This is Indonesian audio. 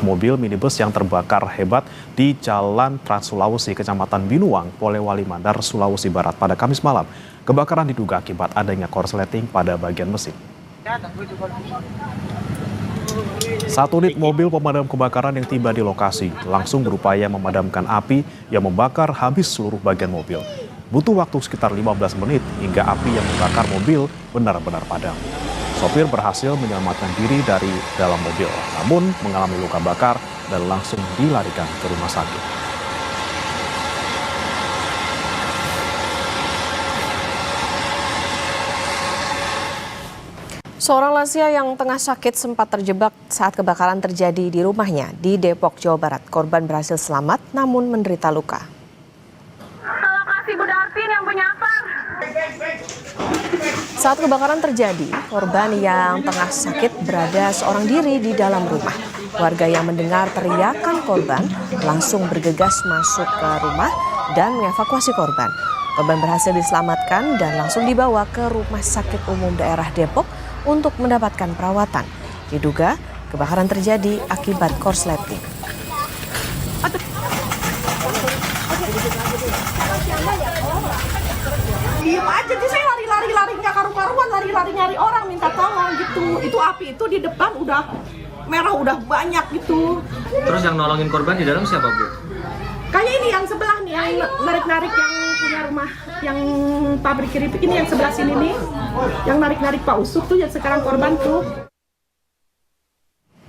mobil minibus yang terbakar hebat di Jalan Trans Sulawesi, Kecamatan Binuang, Polewali Mandar, Sulawesi Barat pada Kamis malam. Kebakaran diduga akibat adanya korsleting pada bagian mesin. Satu unit mobil pemadam kebakaran yang tiba di lokasi langsung berupaya memadamkan api yang membakar habis seluruh bagian mobil. Butuh waktu sekitar 15 menit hingga api yang membakar mobil benar-benar padam. Sopir berhasil menyelamatkan diri dari dalam mobil, namun mengalami luka bakar dan langsung dilarikan ke rumah sakit. Seorang lansia yang tengah sakit sempat terjebak saat kebakaran terjadi di rumahnya di Depok, Jawa Barat. Korban berhasil selamat namun menderita luka. Kalau kasih Bu Dartin yang punya apa? Saat kebakaran terjadi, korban yang tengah sakit berada seorang diri di dalam rumah. Warga yang mendengar teriakan korban langsung bergegas masuk ke rumah dan mengevakuasi korban. Korban berhasil diselamatkan dan langsung dibawa ke Rumah Sakit Umum Daerah Depok untuk mendapatkan perawatan. Diduga kebakaran terjadi akibat korsleting. Diem aja sih, saya lari nggak karu-karuan, lari nyari orang minta tolong gitu. Itu api itu di depan udah merah, udah banyak gitu. Terus yang nolongin korban di dalam siapa, Bu? Kayaknya ini yang sebelah nih, yang narik-narik yang punya rumah, yang pabrik keripik ini yang sebelah sini nih, yang narik-narik Pak Usuk tuh yang sekarang korban tuh.